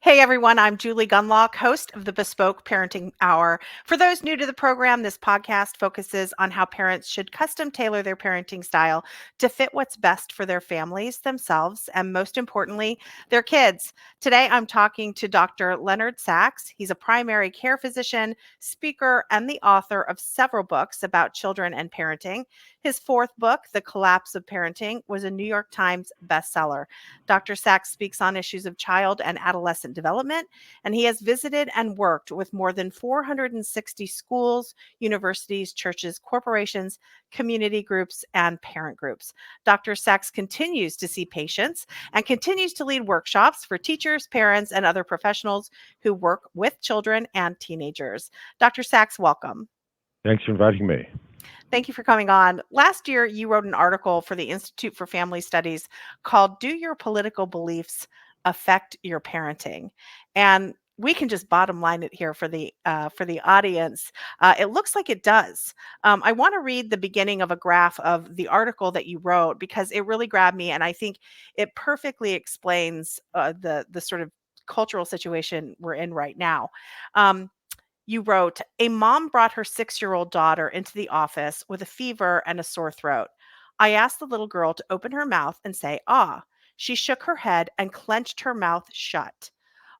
Hey everyone, I'm Julie Gunlock, host of the Bespoke Parenting Hour. For those new to the program, this podcast focuses on how parents should custom tailor their parenting style to fit what's best for their families, themselves, and most importantly, their kids. Today, I'm talking to Dr. Leonard Sax. He's a primary care physician, speaker, and the author of several books about children and parenting. His fourth book, The Collapse of Parenting, was a New York Times bestseller. Dr. Sachs speaks on issues of child and adolescent development, and he has visited and worked with more than 460 schools, universities, churches, corporations, community groups, and parent groups. Dr. Sachs continues to see patients and continues to lead workshops for teachers, parents, and other professionals who work with children and teenagers. Dr. Sachs, welcome. Thanks for inviting me. Thank you for coming on. Last year, you wrote an article for the Institute for Family Studies called Do Your Political Beliefs Affect Your Parenting? And we can just bottom line it here for the audience. It looks like it does. I want to read the beginning of a graph of the article that you wrote because it really grabbed me, and I think it perfectly explains the sort of cultural situation we're in right now. Um, you wrote, a mom brought her 6-year-old daughter into the office with a fever and a sore throat. I asked the little girl to open her mouth and say, ah. She shook her head and clenched her mouth shut.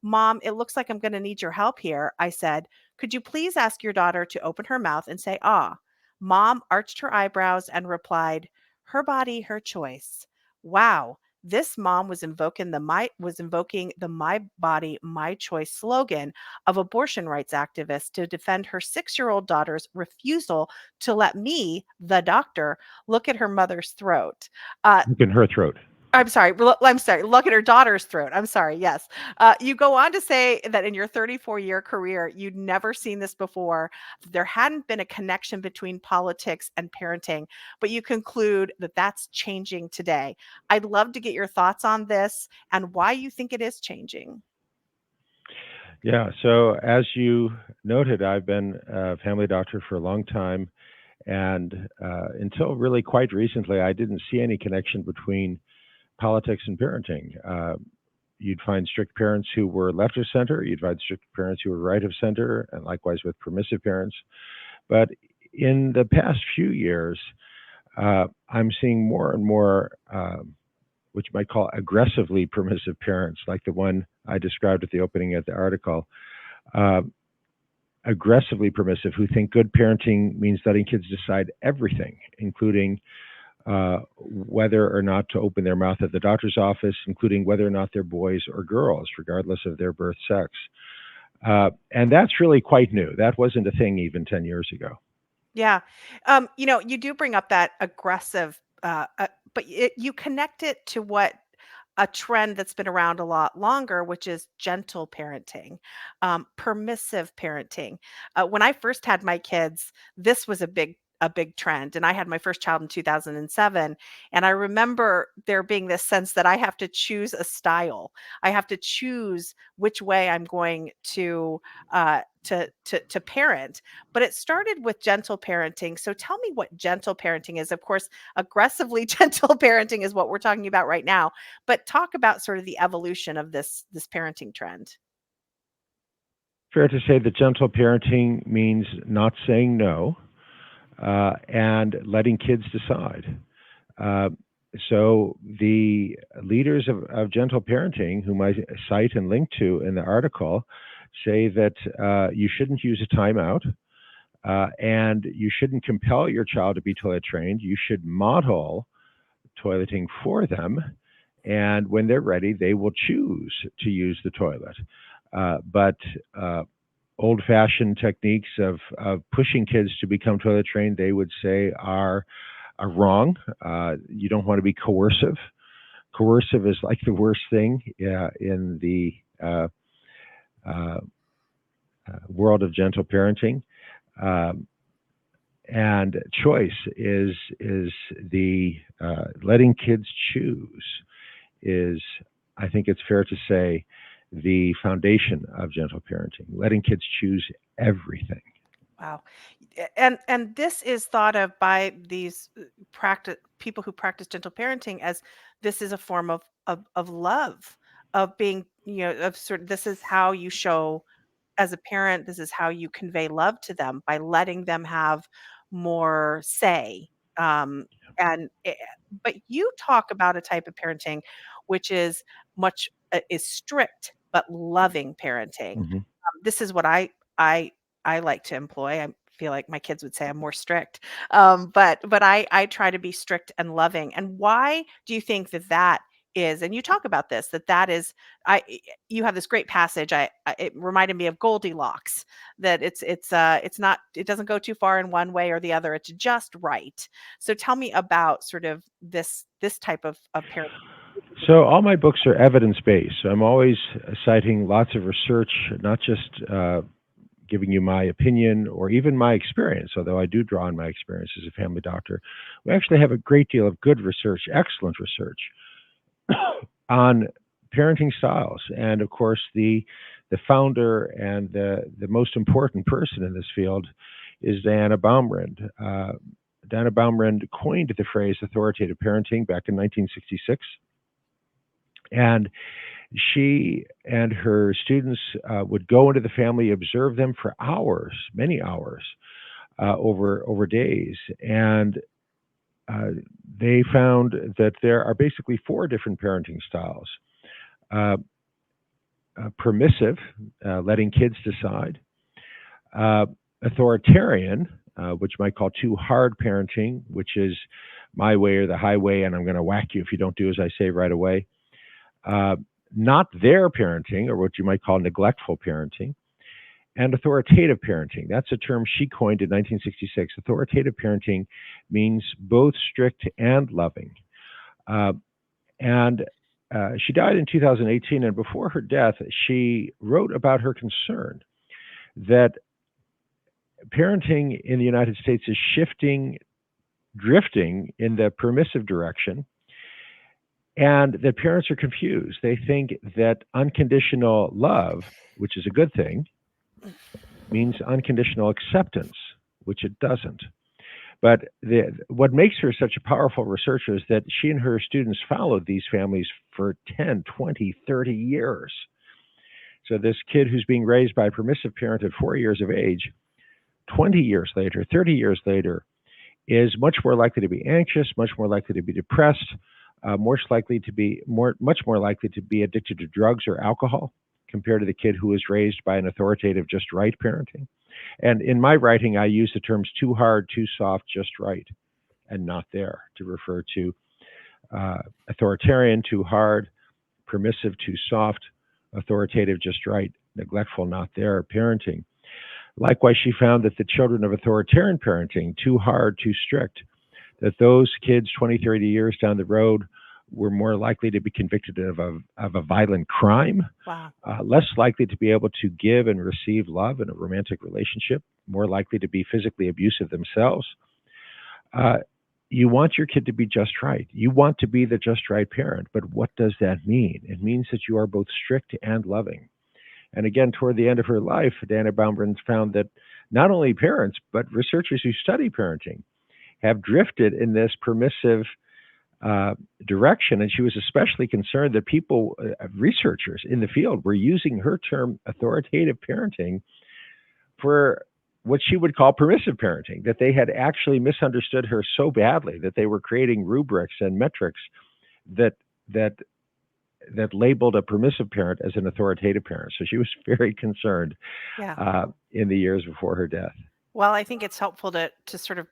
Mom, it looks like I'm going to need your help here. I said, could you please ask your daughter to open her mouth and say, ah? Mom arched her eyebrows and replied, her body, her choice. Wow. This mom was invoking the my body, my choice slogan of abortion rights activists to defend her 6-year-old daughter's refusal to let me, the doctor, look at her mother's throat. Uh, Look in her throat. I'm sorry. Look at her daughter's throat. I'm sorry. Yes. You go on to say that in your 34-year career, you'd never seen this before. There hadn't been a connection between politics and parenting, but you conclude that that's changing today. I'd love to get your thoughts on this and why you think it is changing. Yeah, so as you noted, I've been a family doctor for a long time, and until really quite recently, I didn't see any connection between politics and parenting. You'd find strict parents who were left of center, you'd find strict parents who were right of center, and likewise with permissive parents. But in the past few years, I'm seeing more and more what you might call aggressively permissive parents, like the one I described at the opening of the article, uh, aggressively permissive, who think good parenting means letting kids decide everything, including whether or not to open their mouth at the doctor's office, including whether or not they're boys or girls, regardless of their birth sex. And that's really quite new. That wasn't a thing even 10 years ago. Yeah. You do bring up that aggressive, but you connect it to what a trend that's been around a lot longer, which is gentle parenting, permissive parenting. When I first had my kids, this was a big trend, and I had my first child in 2007, and I remember there being this sense that I have to choose a style. I have to choose which way I'm going to parent. But it started with gentle parenting. So tell me what gentle parenting is. Of course, aggressively gentle parenting is what we're talking about right now. But talk about sort of the evolution of this parenting trend. Fair to say that gentle parenting means not saying no and letting kids decide. Uh, so the leaders of gentle parenting, whom I cite and link to in the article, say that you shouldn't use a timeout and you shouldn't compel your child to be toilet trained. You should model toileting for them, and when they're ready, they will choose to use the toilet. But old-fashioned techniques of pushing kids to become toilet trained, they would say, are wrong. You don't want to be coercive. Coercive is like the worst thing in the uh, world of gentle parenting. Um, and choice is the letting kids choose is, I think it's fair to say, the foundation of gentle parenting. Letting kids choose everything. Wow. And this is thought of by these practice people who practice gentle parenting as this is a form of love. of being, of sort of, this is how you show as a parent, this is how you convey love to them, by letting them have more say. Um, and but you talk about a type of parenting which is much is strict but loving parenting. Hmm. This is what I I like to employ. I feel like my kids would say I'm more strict, but I try to be strict and loving. And why do you think that that is? And you talk about this, that is, you have this great passage. It reminded me of Goldilocks, that it's not, it doesn't go too far in one way or the other. It's just right. So tell me about sort of this type of parenting. So all my books are evidence based. So I'm always citing lots of research, not just giving you my opinion or even my experience, although I do draw on my experience as a family doctor. We actually have a great deal of good research, excellent research on parenting styles. And of course, the founder and the most important person in this field is Diana Baumrind. Diana Baumrind coined the phrase authoritative parenting back in 1966. And she and her students would go into the family, observe them for hours, many hours, over days, and uh, they found that there are basically four different parenting styles: uh, permissive, letting kids decide; uh, authoritarian, which might call too hard parenting, which is my way or the highway, and I'm going to whack you if you don't do as I say right away. Uh, Not their parenting, or what you might call neglectful parenting; and authoritative parenting. That's a term she coined in 1966. Authoritative parenting means both strict and loving. Uh, and She died in 2018, and before her death, she wrote about her concern that parenting in the United States is drifting in the permissive direction, and that parents are confused. They think that unconditional love, which is a good thing, means unconditional acceptance, which it doesn't. But what makes her such a powerful researcher is that she and her students followed these families for 10, 20, 30 years. So this kid who's being raised by a permissive parent at 4 years of age, 20 years later, 30 years later, is much more likely to be anxious, much more likely to be depressed, much more likely to be addicted to drugs or alcohol compared to the kid who was raised by an authoritative, just right parenting. And in my writing, I use the terms too hard, too soft, just right, and not there to refer to authoritarian, too hard; permissive, too soft; authoritative, just right; neglectful, not there parenting. Likewise, she found that the children of authoritarian parenting, too hard, too strict, that those kids 20, 30 years down the road were more likely to be convicted of a violent crime, Wow. less likely to be able to give and receive love in a romantic relationship, more likely to be physically abusive themselves. Uh, you want your kid to be just right. You want to be the just right parent. But what does that mean? It means that you are both strict and loving. And again, toward the end of her life, Dana Baumrind found that not only parents, but researchers who study parenting have drifted in this permissive uh, direction. And she was especially concerned that researchers in the field, were using her term authoritative parenting for what she would call permissive parenting, that they had actually misunderstood her so badly that they were creating rubrics and metrics that that labeled a permissive parent as an authoritative parent. So she was very concerned Yeah. in the years before her death. Well, I think it's helpful to sort of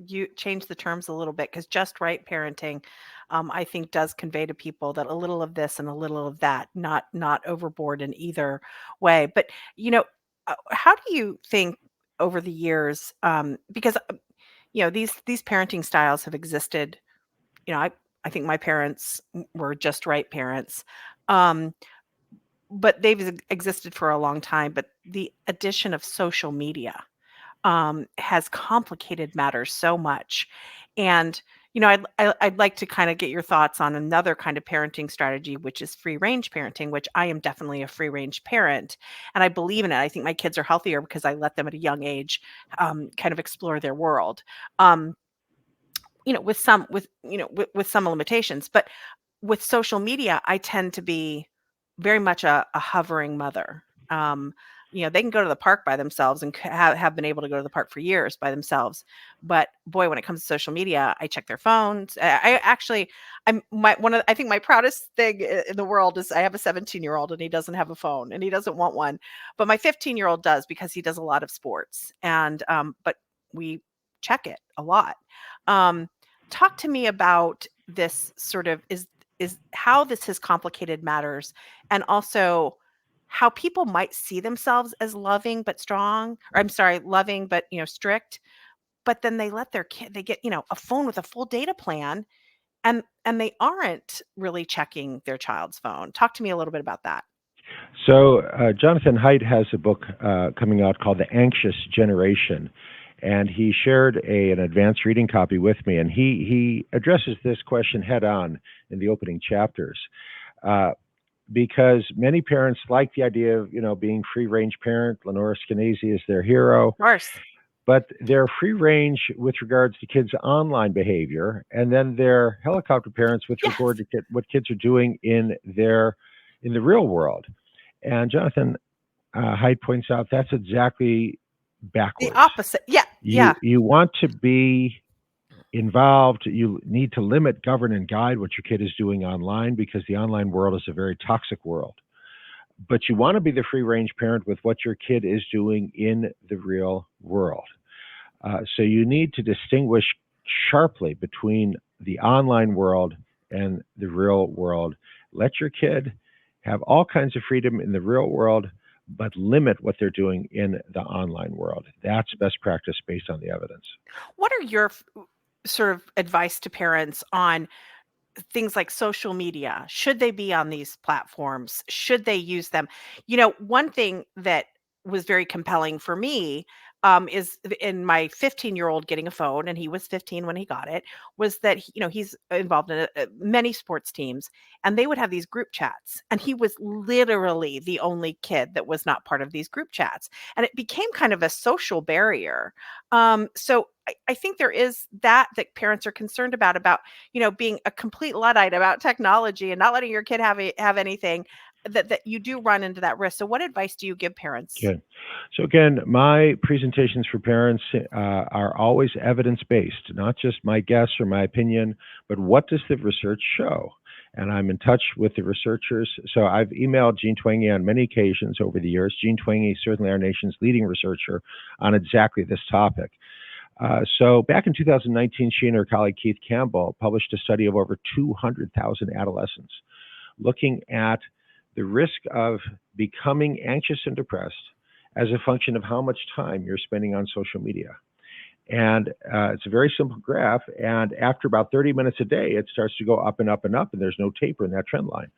you change the terms a little bit, because just right parenting, I think, does convey to people that a little of this and a little of that, not overboard in either way. But you know, how do you think over the years, because these parenting styles have existed. I think my parents were just right parents. Um, but they've existed for a long time. But the addition of social media has complicated matters so much. And I'd like to kind of get your thoughts on another kind of parenting strategy, which is free range parenting, which I am definitely a free range parent, and I believe in it. I think my kids are healthier because I let them at a young age kind of explore their world. Um, with some limitations, but with social media, I tend to be very much a hovering mother. Um, they can go to the park by themselves and have been able to go to the park for years by themselves. But boy, when it comes to social media, I check their phones. I actually, I think my proudest thing in the world is I have a 17-year-old and he doesn't have a phone and he doesn't want one, but my 15-year-old does because he does a lot of sports, and but we check it a lot. Um, Talk to me about this sort of is how this has complicated matters, and also how people might see themselves as loving but strong, or I'm sorry, loving but strict, but then they let their kid, they get a phone with a full data plan, and they aren't really checking their child's phone. Talk to me a little bit about that. So Jonathan Haidt has a book coming out called The Anxious Generation, and he shared an advanced reading copy with me, and he addresses this question head on in the opening chapters. Because many parents like the idea of being free range parent. Lenora Skenazy is their hero, Of course. but they're free range with regards to kids' online behavior, and then they're helicopter parents with regard Yes. to what kids are doing in the real world. And Jonathan Haidt points out that's exactly The backwards. opposite. Yeah. Yeah. You want to be involved. You need to limit, govern, and guide what your kid is doing online, because the online world is a very toxic world. But you want to be the free range parent with what your kid is doing in the real world. So you need to distinguish sharply between the online world and the real world. Let your kid have all kinds of freedom in the real world, but limit what they're doing in the online world. That's best practice based on the evidence. What are your sort of advice to parents on things like social media? Should they be on these platforms? Should they use them? One thing that was very compelling for me, is in my 15-year-old getting a phone, and he was 15 when he got it, was that he's involved in many sports teams, and they would have these group chats, and he was literally the only kid that was not part of these group chats, and it became kind of a social barrier. So I think there is that parents are concerned about being a complete Luddite about technology and not letting your kid have anything, that you do run into that risk. So what advice do you give parents? Okay. So again, my presentations for parents are always evidence-based, not just my guess or my opinion, but what does the research show? And I'm in touch with the researchers. So I've emailed Jean Twenge on many occasions over the years. Jean Twenge is certainly our nation's leading researcher on exactly this topic. So back in 2019, she and her colleague Keith Campbell published a study of over 200,000 adolescents, looking at the risk of becoming anxious and depressed as a function of how much time you're spending on social media. And it's a very simple graph. And after about 30 minutes a day, it starts to go up and up and up, and there's no taper in that trend line.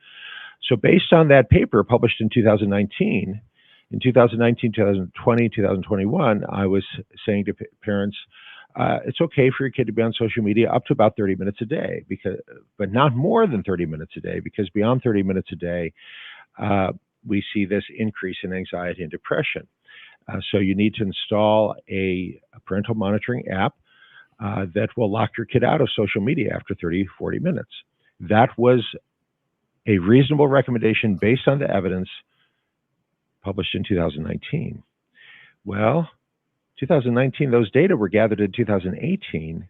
So based on that paper published in 2019, in 2019, 2020, 2021, I was saying to parents, it's okay for your kid to be on social media up to about 30 minutes a day, but not more than 30 minutes a day, because beyond 30 minutes a day, we see this increase in anxiety and depression. So you need to install a parental monitoring app that will lock your kid out of social media after 30, 40 minutes. That was a reasonable recommendation based on the evidence published in 2019. Well, 2019, those data were gathered in 2018.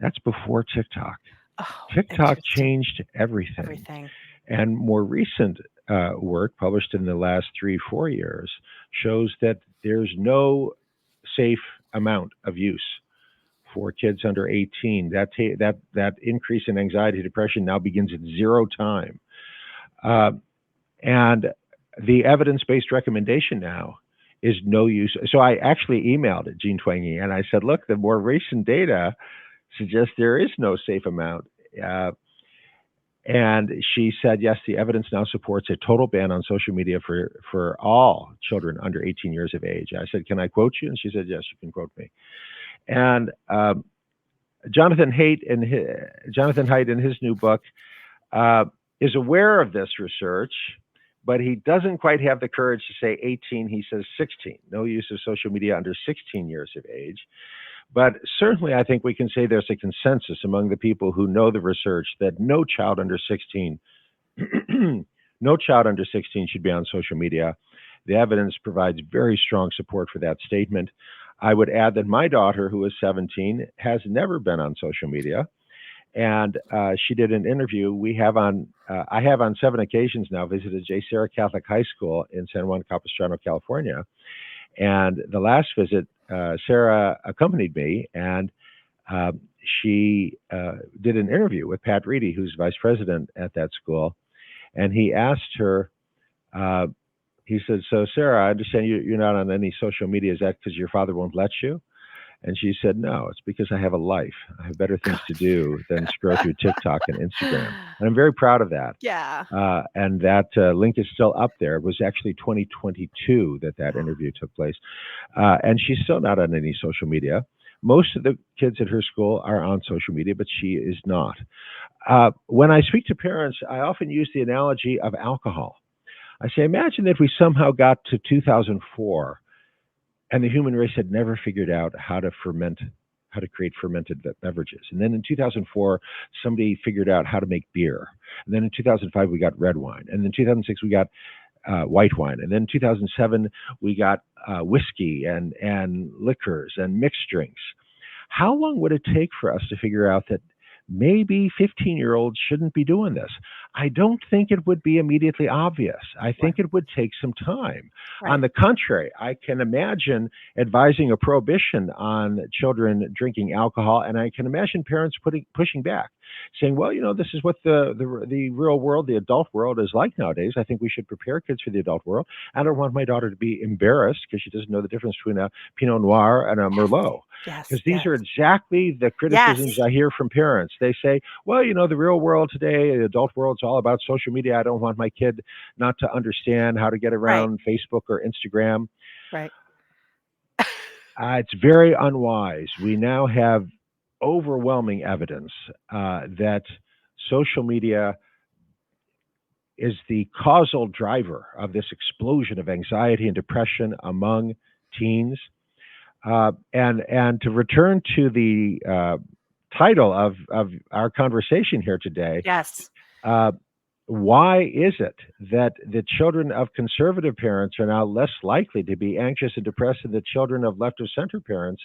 That's before TikTok. Oh, TikTok interesting. changed everything. Everything. And more recent work published in the last 3-4 years shows that there's no safe amount of use for kids under 18. That increase in anxiety, depression now begins at zero time. And the evidence-based recommendation now is no use. So I actually emailed Jean Twenge and I said, look, the more recent data suggests there is no safe amount. And she said, yes, the evidence now supports a total ban on social media for all children under 18 years of age. I said, can I quote you? And she said, yes, you can quote me. And Jonathan Haidt in his new book is aware of this research, but he doesn't quite have the courage to say 18. He says 16. No use of social media under 16 years of age. But certainly, I think we can say there's a consensus among the people who know the research that no child under 16, No child under 16 should be on social media. The evidence provides very strong support for that statement. I would add that my daughter, who is 17, has never been on social media. And she did an interview. I have on 7 occasions now visited J. Sarah Catholic High School in San Juan Capistrano, California. And the last visit, Sarah accompanied me, and she did an interview with Pat Reedy, who's vice president at that school. And he asked her, he said, "So, Sarah, I understand you're not on any social media. Is that because your father won't let you?" And she said, "No, it's because I have a life. I have better things to do than scroll through TikTok and Instagram." And I'm very proud of that. Yeah. And that link is still up there. It was actually 2022 that interview took place. And she's still not on any social media. Most of the kids at her school are on social media, but she is not. When I speak to parents, I often use the analogy of alcohol. I say, imagine if we somehow got to 2004 and the human race had never figured out how to create fermented beverages. And then in 2004, somebody figured out how to make beer. And then in 2005, we got red wine. And in 2006, we got white wine. And then in 2007, we got whiskey and liquors and mixed drinks. How long would it take for us to figure out that maybe 15-year-olds shouldn't be doing this? I don't think it would be immediately obvious. I think it would take some time. Right. On the contrary, I can imagine advising a prohibition on children drinking alcohol, and I can imagine parents pushing back, saying, well, this is what the real world, the adult world is like nowadays. I think we should prepare kids for the adult world. I don't want my daughter to be embarrassed because she doesn't know the difference between a Pinot Noir and a Merlot. Yes. Because these are exactly the criticisms I hear from parents. They say, well, the real world today, the adult world, it's all about social media. I don't want my kid not to understand how to get around Facebook or Instagram. Right. It's very unwise. We now have overwhelming evidence that social media is the causal driver of this explosion of anxiety and depression among teens. And to return to the title of our conversation here today, yes. Why is it that the children of conservative parents are now less likely to be anxious and depressed than the children of left of center parents?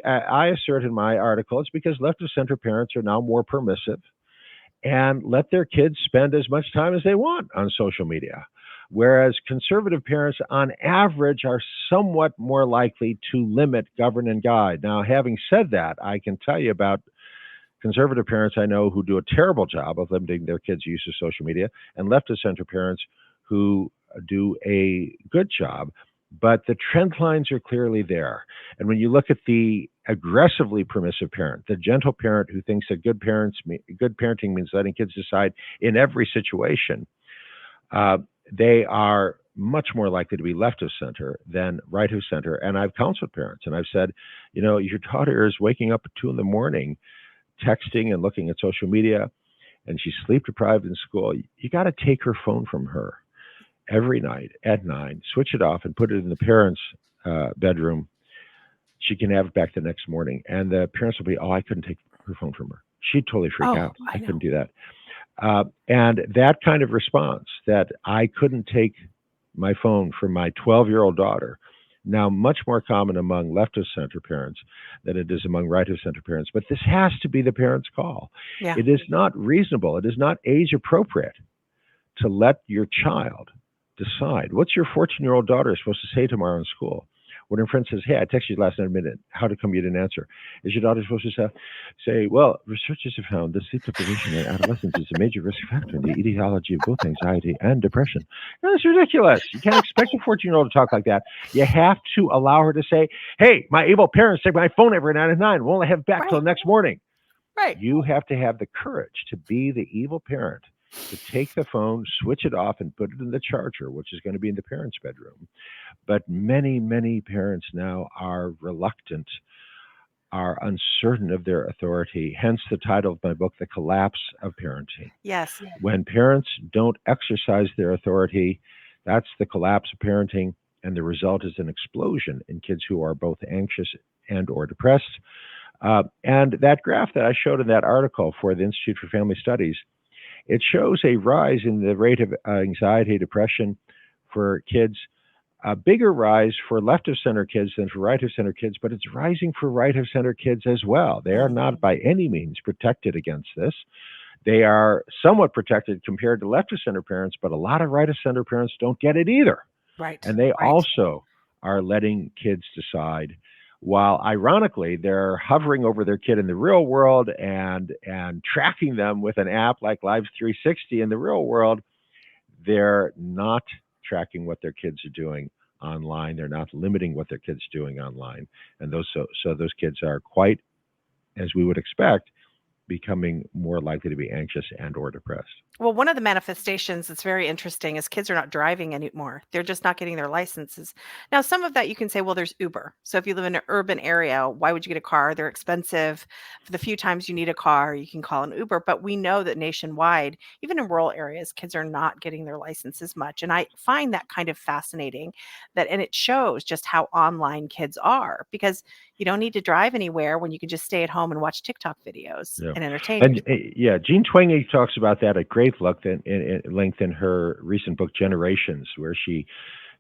I assert in my article, it's because left of center parents are now more permissive and let their kids spend as much time as they want on social media. Whereas conservative parents, on average, are somewhat more likely to limit, govern, and guide. Now, having said that, I can tell you about conservative parents I know who do a terrible job of limiting their kids' use of social media, and left-of-center parents who do a good job. But the trend lines are clearly there. And when you look at the aggressively permissive parent, the gentle parent who thinks that good parenting means letting kids decide in every situation, they are much more likely to be left of center than right of center. And I've counseled parents and I've said, your daughter is waking up at 2 a.m, texting and looking at social media, and she's sleep deprived in school. You got to take her phone from her every night at 9, switch it off and put it in the parents' bedroom. She can have it back the next morning. And the parents will be, I couldn't take her phone from her. She'd totally freak out. I couldn't do that. And that kind of response, that I couldn't take my phone from my 12-year-old daughter, now much more common among left-of-center parents than it is among right-of-center parents. But this has to be the parent's call. Yeah. It is not reasonable. It is not age-appropriate to let your child decide. What's your 14-year-old daughter supposed to say tomorrow in school? When her friend says, hey, I texted you last night a minute, how come you didn't answer? Is your daughter supposed to say, well, researchers have found that sleep deprivation in adolescence is a major risk factor in the etiology of both anxiety and depression? That's ridiculous. You can't expect a 14-year-old to talk like that. You have to allow her to say, hey, my evil parents take my phone every night at 9. Won't I have it back till the next morning? Right. You have to have the courage to be the evil parent, to take the phone, switch it off, and put it in the charger, which is going to be in the parents' bedroom. But many, many parents now are reluctant, are uncertain of their authority, hence the title of my book, The Collapse of Parenting. Yes. When parents don't exercise their authority, that's the collapse of parenting, and the result is an explosion in kids who are both anxious and or depressed. And that graph that I showed in that article for the Institute for Family Studies it shows a rise in the rate of anxiety, depression for kids, a bigger rise for left of center kids than for right of center kids, but it's rising for right of center kids as well. They are not by any means protected against this. They are somewhat protected compared to left of center parents, but a lot of right of center parents don't get it either. Right. And they Right. also are letting kids decide, while ironically they're hovering over their kid in the real world and tracking them with an app like Live 360 in the real world. They're not tracking what their kids are doing online. They're not limiting what their kids are doing online. And those kids are quite, as we would expect, becoming more likely to be anxious and or depressed. Well, one of the manifestations that's very interesting is kids are not driving anymore. They're just not getting their licenses. Now, some of that you can say, well, there's Uber. So if you live in an urban area, why would you get a car? They're expensive. For the few times you need a car, you can call an Uber. But we know that nationwide, even in rural areas, kids are not getting their licenses much. And I find that kind of fascinating and it shows just how online kids are, because you don't need to drive anywhere when you can just stay at home and watch TikTok videos Yeah. and entertain And yourself. yeah, Jean Twenge talks about that at great length in her recent book Generations, where she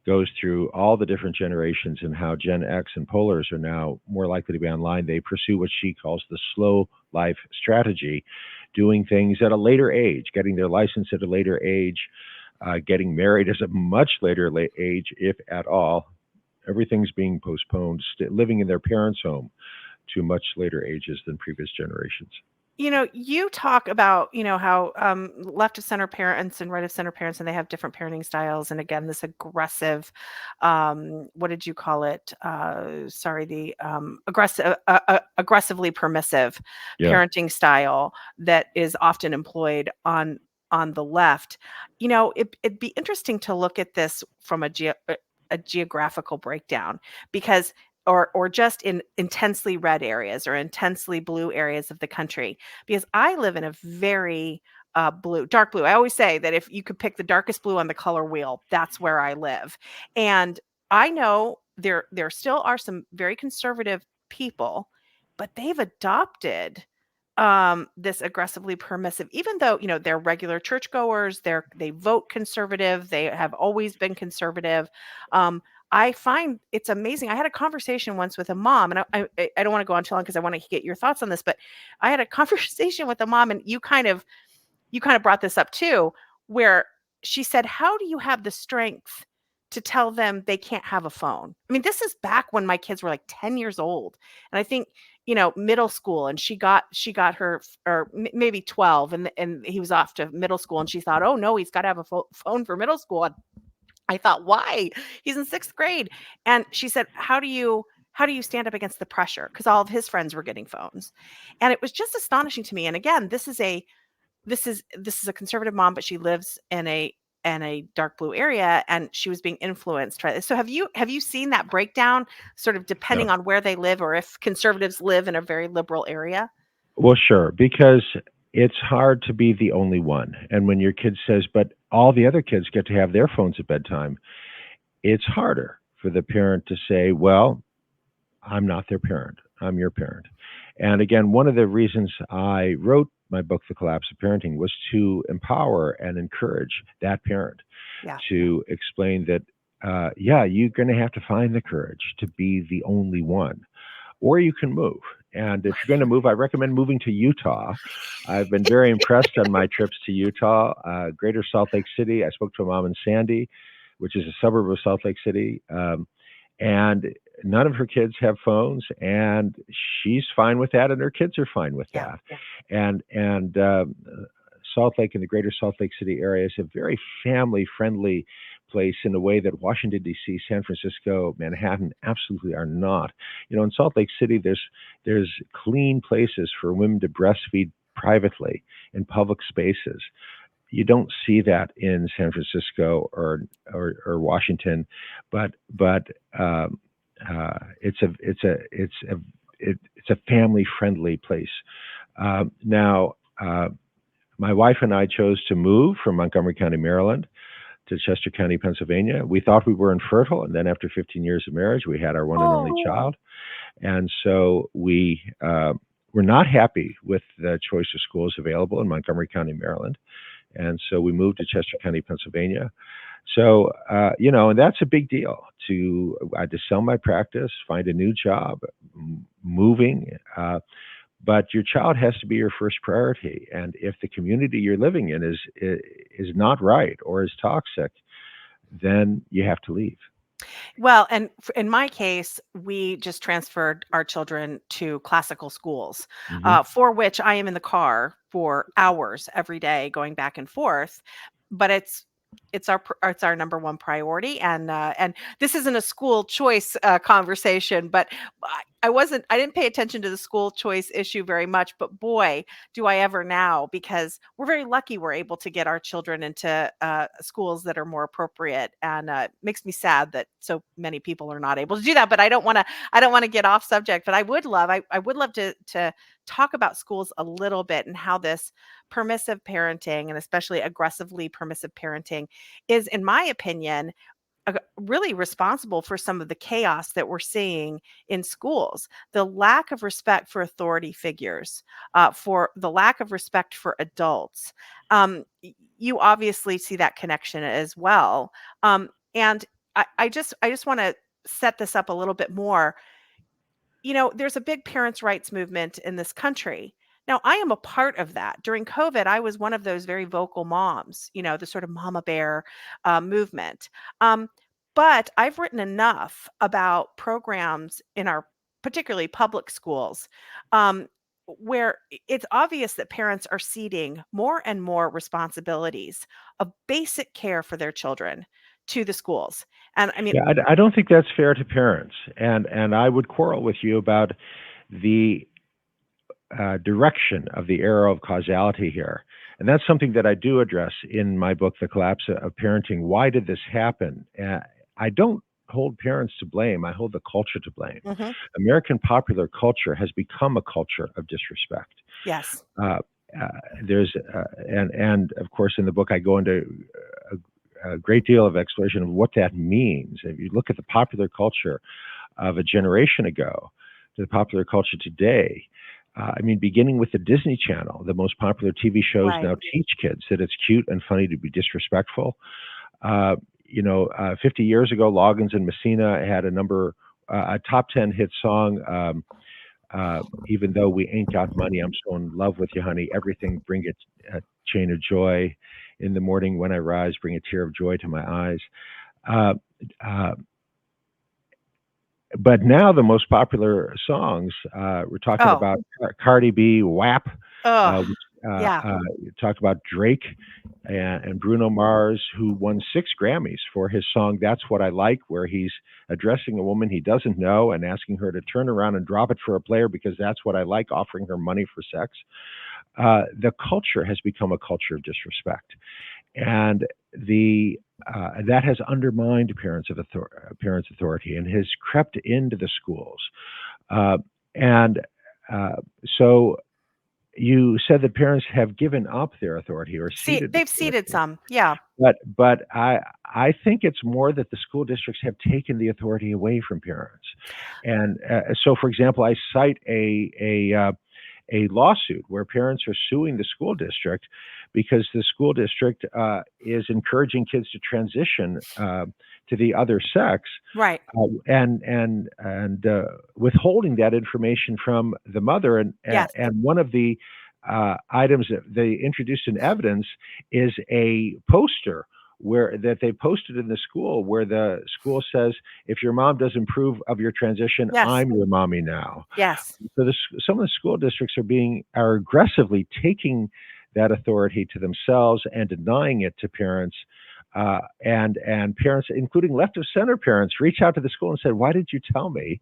goes through all the different generations and how Gen X and Polars are now more likely to be online. They pursue what she calls the slow life strategy, doing things at a later age, getting their license at a later age, getting married at a much later age, if at all. Everything's being postponed, living in their parents' home to much later ages than previous generations. You talk about, how left of center parents and right of center parents, and they have different parenting styles. And again, this aggressive, what did you call it? The aggressively permissive Yeah. parenting style that is often employed on the left. It'd be interesting to look at this from a geographical breakdown, because or just in intensely red areas or intensely blue areas of the country, because I live in a very dark blue. I always say that if you could pick the darkest blue on the color wheel, that's where I live. And I know there still are some very conservative people, but they've adopted this aggressively permissive, even though, they're regular churchgoers, they vote conservative, they have always been conservative. I find it's amazing. I had a conversation once with a mom, and I don't want to go on too long because I want to get your thoughts on this, but I had a conversation with a mom, and you kind of brought this up too, where she said, how do you have the strength to tell them they can't have a phone? I mean, this is back when my kids were like 10 years old. And I think, middle school, and she got her, or maybe 12, and he was off to middle school, and she thought, oh no, he's got to have a phone for middle school. And I thought, why? He's in 6th grade. And she said, how do you stand up against the pressure? Because all of his friends were getting phones. And it was just astonishing to me. And again, this is a conservative mom, but she lives in a dark blue area, and she was being influenced by this. So have you seen that breakdown, sort of depending Yeah. on where they live, or if conservatives live in a very liberal area? Well, sure, because it's hard to be the only one. And when your kid says, but all the other kids get to have their phones at bedtime, it's harder for the parent to say, well, I'm not their parent. I'm your parent. And again, one of the reasons I wrote my book, The Collapse of Parenting, was to empower and encourage that parent Yeah. to explain that, you're going to have to find the courage to be the only one, or you can move. And if you're going to move, I recommend moving to Utah. I've been very impressed on my trips to Utah, Greater Salt Lake City. I spoke to a mom in Sandy, which is a suburb of Salt Lake City. And none of her kids have phones, and she's fine with that, and her kids are fine with that. Yeah. And Salt Lake and the Greater Salt Lake City area is a very family-friendly place in a way that Washington, D.C., San Francisco, Manhattan absolutely are not. In Salt Lake City, there's clean places for women to breastfeed privately in public spaces. You don't see that in San Francisco or Washington, but it's a family-friendly place. Now, my wife and I chose to move from Montgomery County, Maryland, to Chester County, Pennsylvania. We thought we were infertile, and then after 15 years of marriage, we had our one and only child. And so we were not happy with the choice of schools available in Montgomery County, Maryland. and so we moved to Chester County, Pennsylvania. So, and that's a big deal. I had to sell my practice, find a new job, moving. But your child has to be your first priority. And if the community you're living in is not right or is toxic, then you have to leave. Well, and in my case, we just transferred our children to classical schools, Hmm. for which I am in the car for hours every day going back and forth. But it's our number one priority, and this isn't a school choice conversation, but I didn't pay attention to the school choice issue very much, but boy, do I ever now, because we're very lucky we're able to get our children into schools that are more appropriate, and it makes me sad that so many people are not able to do that. But I don't want to get off subject, but I would love to talk about schools a little bit and how this permissive parenting, and especially aggressively permissive parenting, is, in my opinion, really responsible for some of the chaos that we're seeing in schools. The lack of respect for authority figures, for the lack of respect for adults. You obviously see that connection as well. And I just want to set this up a little bit more. There's a big parents' rights movement in this country. Now, I am a part of that. During COVID, I was one of those very vocal moms, the sort of mama bear movement. Um, but I've written enough about programs in our particularly public schools, where it's obvious that parents are ceding more and more responsibilities of basic care for their children to the schools. And I mean, Yeah, I don't think that's fair to parents, and I would quarrel with you about the direction of the arrow of causality here. And that's something that I do address in my book, The Collapse of Parenting. Why did this happen? I don't hold parents to blame. I hold the culture to blame. mhm, American popular culture has become a culture of disrespect. yes. Uh, uh, there's and of course in the book I go into a great deal of exploration of what that means. If you look at the popular culture of a generation ago to the popular culture today, beginning with the Disney Channel, the most popular TV shows Right. now teach kids that it's cute and funny to be disrespectful. 50 years ago, Loggins and Messina had a top 10 hit song. Even though we ain't got money, I'm so in love with you, honey. Everything, bring it a chain of joy. In the morning when I rise, bring a tear of joy to my eyes. Uh, uh, but now the most popular songs, we're talking Oh, about Cardi B, WAP. ugh, We yeah, talked about Drake and Bruno Mars, who won 6 Grammys for his song "That's What I Like," where he's addressing a woman he doesn't know and asking her to turn around and drop it for a player because that's what I like, offering her money for sex. The culture has become a culture of disrespect, and the that has undermined parents' authority and has crept into the schools. Uh, and so you said that parents have given up their authority or see, ceded they've seeded authority, some, yeah. but I think it's more that the school districts have taken the authority away from parents. And so, for example, I cite a lawsuit where parents are suing the school district because the school district is encouraging kids to transition to the other sex, Right. and withholding that information from the mother. Yes. And one of the items that they introduced in evidence is a poster where that they posted in the school where the school says, if your mom doesn't approve of your transition, Yes. I'm your mommy now. Yes. So some of the school districts are aggressively taking that authority to themselves and denying it to parents. And parents, including left of center parents, reach out to the school and said, "Why did you tell me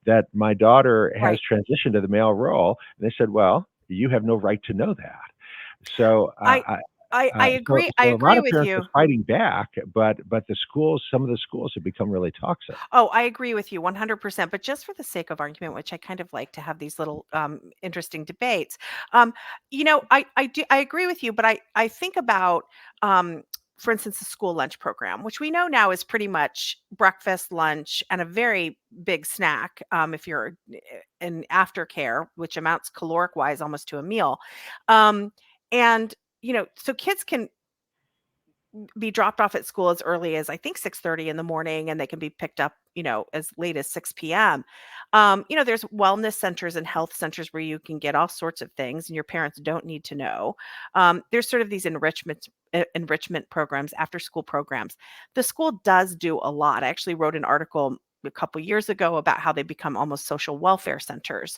that my daughter has Right. transitioned to the male role?" And they said, "Well, you have no right to know that." So I I so agree. I so a lot agree of with parents are you. fighting back, but some of the schools have become really toxic. Oh, I agree with you 100%. But just for the sake of argument, which I kind of like to have these little interesting debates, um, I agree with you. But I think about, um, for instance, the school lunch program, which we know now is pretty much breakfast, lunch, and a very big snack, if you're in aftercare, which amounts caloric wise almost to a meal. Um, and so kids can be dropped off at school as early as I think 6:30 in the morning, and they can be picked up, as late as 6 p.m. There's wellness centers and health centers where you can get all sorts of things, and your parents don't need to know. There's sort of these enrichment programs, after school programs. The school does do a lot. I actually wrote an article a couple years ago about how they become almost social welfare centers.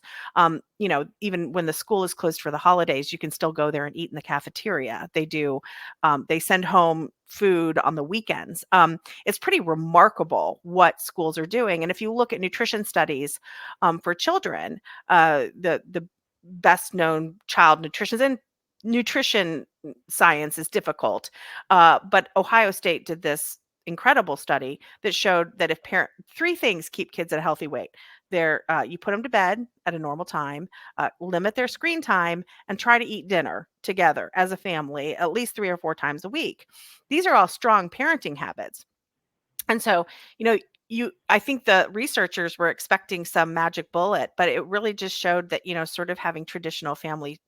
Even when the school is closed for the holidays, you can still go there and eat in the cafeteria. They send home food on the weekends. It's pretty remarkable what schools are doing. And if you look at nutrition studies for children, the best known child nutrition science is difficult. But Ohio State did this incredible study that showed that if three things keep kids at a healthy weight. You put them to bed at a normal time, limit their screen time, and try to eat dinner together as a family at least 3 or 4 times a week. These are all strong parenting habits. And so, I think the researchers were expecting some magic bullet, but it really just showed that, sort of having traditional family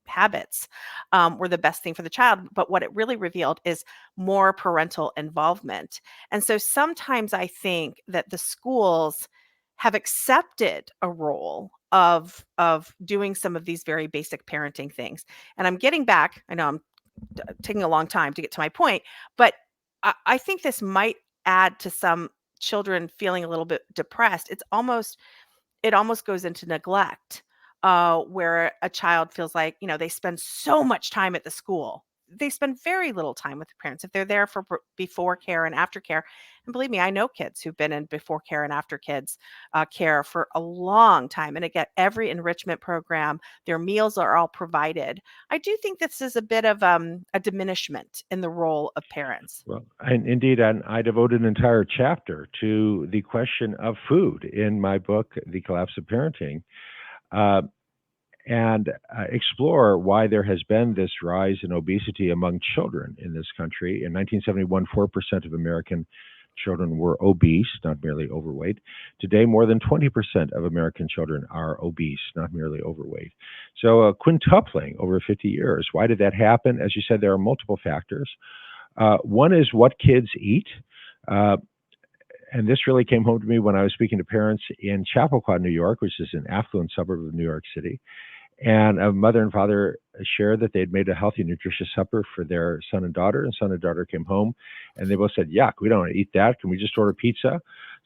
habits were the best thing for the child. But what it really revealed is more parental involvement. And so sometimes I think that the schools have accepted a role of doing some of these very basic parenting things. And I'm getting back, I know I'm taking a long time to get to my point, but I think this might add to some children feeling a little bit depressed. It almost goes into neglect, where a child feels like, they spend so much time at the school. They spend very little time with the parents if they're there for before care and after care. And believe me, I know kids who've been in before care and after kids care for a long time. And again, every enrichment program, their meals are all provided. I do think this is a bit of a diminishment in the role of parents. Well, and indeed, and I devoted an entire chapter to the question of food in my book, The Collapse of Parenting, and explore why there has been this rise in obesity among children in this country. In 1971, 4% of American children were obese, not merely overweight. Today, more than 20% of American children are obese, not merely overweight. So a quintupling over 50 years. Why did that happen? As you said, there are multiple factors. One is what kids eat. And this really came home to me when I was speaking to parents in Chappaqua, New York, which is an affluent suburb of New York City. And a mother and father shared that they'd made a healthy, nutritious supper for their son and daughter. And son and daughter came home and they both said, yuck, we don't want to eat that. Can we just order pizza?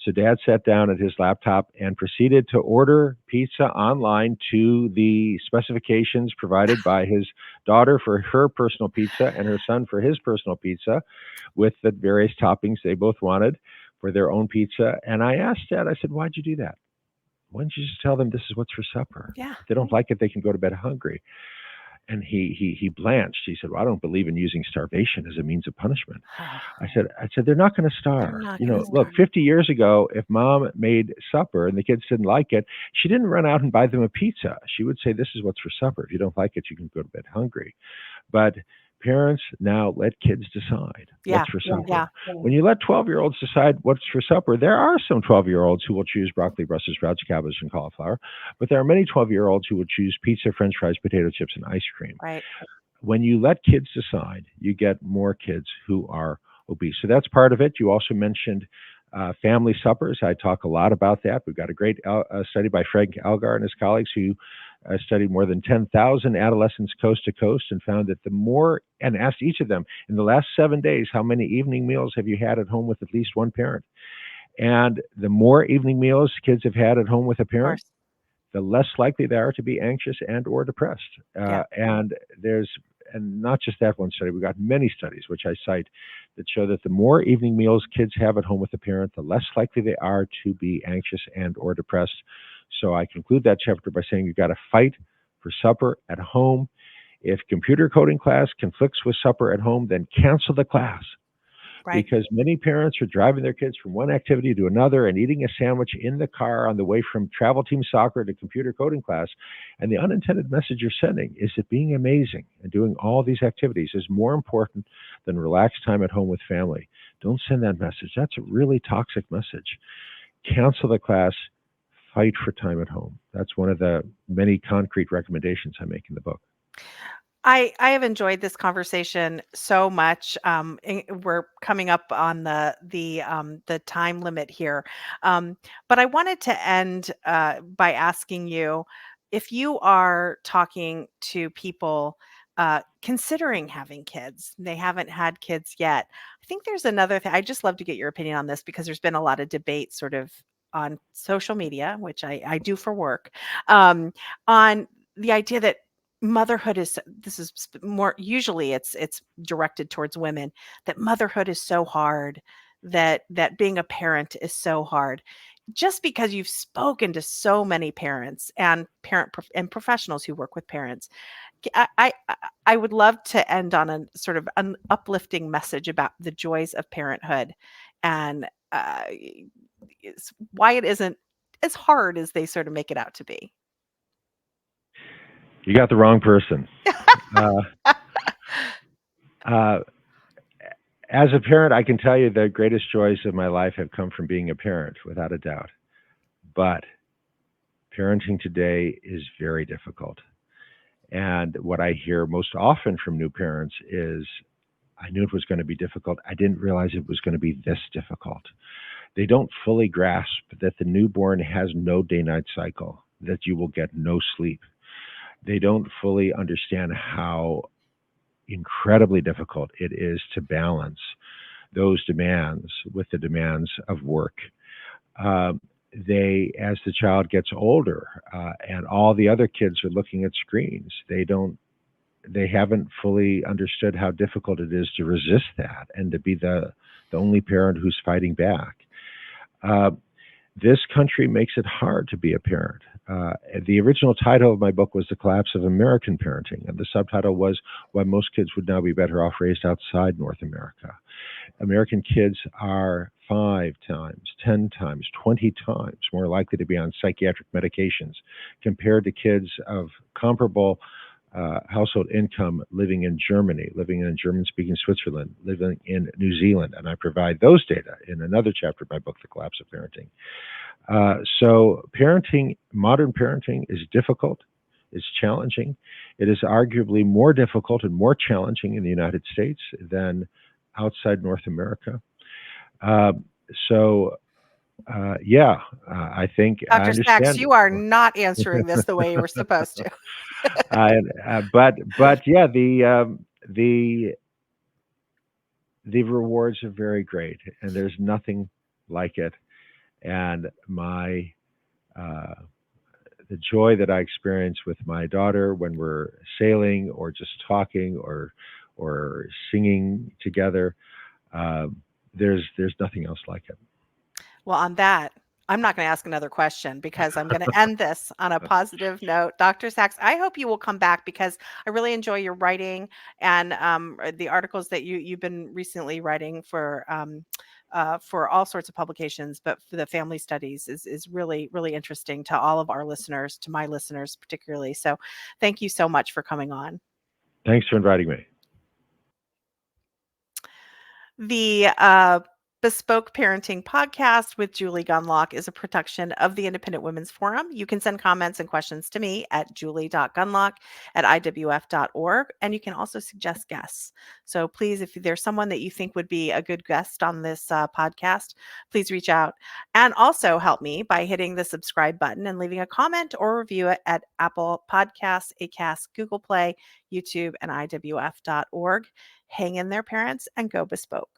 So dad sat down at his laptop and proceeded to order pizza online to the specifications provided by his daughter for her personal pizza and her son for his personal pizza, with the various toppings they both wanted for their own pizza. And I asked Dad, I said, why'd you do that? Why don't you just tell them this is what's for supper? Yeah. If they don't like it, they can go to bed hungry. And he blanched. He said, well, I don't believe in using starvation as a means of punishment. I said, they're not going to starve. Look, 50 years ago, if mom made supper and the kids didn't like it, she didn't run out and buy them a pizza. She would say, this is what's for supper. If you don't like it, you can go to bed hungry. But parents now let kids decide what's for supper. Yeah. When you let 12-year-olds decide what's for supper, there are some 12-year-olds who will choose broccoli, Brussels sprouts, cabbage, and cauliflower. But there are many 12-year-olds who will choose pizza, French fries, potato chips, and ice cream. Right. When you let kids decide, you get more kids who are obese. So that's part of it. You also mentioned family suppers. I talk a lot about that. We've got a great study by Frank Algar and his colleagues who studied more than 10,000 adolescents coast to coast and found that and asked each of them, in the last 7 days, how many evening meals have you had at home with at least one parent? And the more evening meals kids have had at home with a parent, the less likely they are to be anxious and or depressed. And not just that one study, we've got many studies, which I cite, that show that the more evening meals kids have at home with a parent, the less likely they are to be anxious and or depressed. So I conclude that chapter by saying you've got to fight for supper at home. If computer coding class conflicts with supper at home, then cancel the class. Right. Because many parents are driving their kids from one activity to another and eating a sandwich in the car on the way from travel team soccer to computer coding class. And the unintended message you're sending is that being amazing and doing all these activities is more important than relaxed time at home with family. Don't send that message. That's a really toxic message. Cancel the class. Fight for time at home. That's one of the many concrete recommendations I make in the book. I have enjoyed this conversation so much. We're coming up on the time limit here, but I wanted to end by asking you if you are talking to people considering having kids. They haven't had kids yet. I think there's another thing. I just love to get your opinion on this because there's been a lot of debate, sort of on social media, which I do for work, on the idea that motherhood is this is more usually it's directed towards women, that motherhood is so hard, that being a parent is so hard. Just because you've spoken to so many parents and and professionals who work with parents, I would love to end on a sort of an uplifting message about the joys of parenthood, and why it isn't as hard as they sort of make it out to be. You got the wrong person. Uh, uh, as a parent, I can tell you the greatest joys of my life have come from being a parent, without a doubt. But parenting today is very difficult. And what I hear most often from new parents is, I knew it was going to be difficult. I didn't realize it was going to be this difficult. They don't fully grasp that the newborn has no day night cycle, that you will get no sleep. They don't fully understand how incredibly difficult it is to balance those demands with the demands of work. Uh, as the child gets older, and all the other kids are looking at screens, they haven't fully understood how difficult it is to resist that and to be the only parent who's fighting back. Uh, this country makes it hard to be a parent. The original title of my book was The Collapse of American Parenting, and the subtitle was Why Most Kids Would Now Be Better Off Raised Outside North America. American kids are 5 times, 10 times, 20 times more likely to be on psychiatric medications compared to kids of comparable household income living in Germany, living in German-speaking Switzerland, living in New Zealand. And I provide those data in another chapter of my book, The Collapse of Parenting. So parenting, modern parenting is difficult. It's challenging. It is arguably more difficult and more challenging in the United States than outside North America. Uh, so, I think I Dr. Sachs, understand. you are not answering this the way you were supposed to. But yeah, the the rewards are very great, and there's nothing like it. And uh, the joy that I experience with my daughter when we're sailing or just talking or singing together, uh, there's nothing else like it. Well, on that, I'm not going to ask another question because I'm going to end this on a positive note. Dr. Sachs, I hope you will come back because I really enjoy your writing and the articles that you've been recently writing for all sorts of publications, but for the family studies is really, really interesting to all of our listeners, to my listeners particularly. So thank you so much for coming on. Thanks for inviting me. The Bespoke Parenting Podcast with Julie Gunlock is a production of the Independent Women's Forum. You can send comments and questions to me at julie.gunlock@iwf.org, and you can also suggest guests. So please, if there's someone that you think would be a good guest on this podcast, please reach out. And also help me by hitting the subscribe button and leaving a comment or review it at Apple Podcasts, Acast, Google Play, YouTube, and iwf.org. Hang in there, parents, and go bespoke.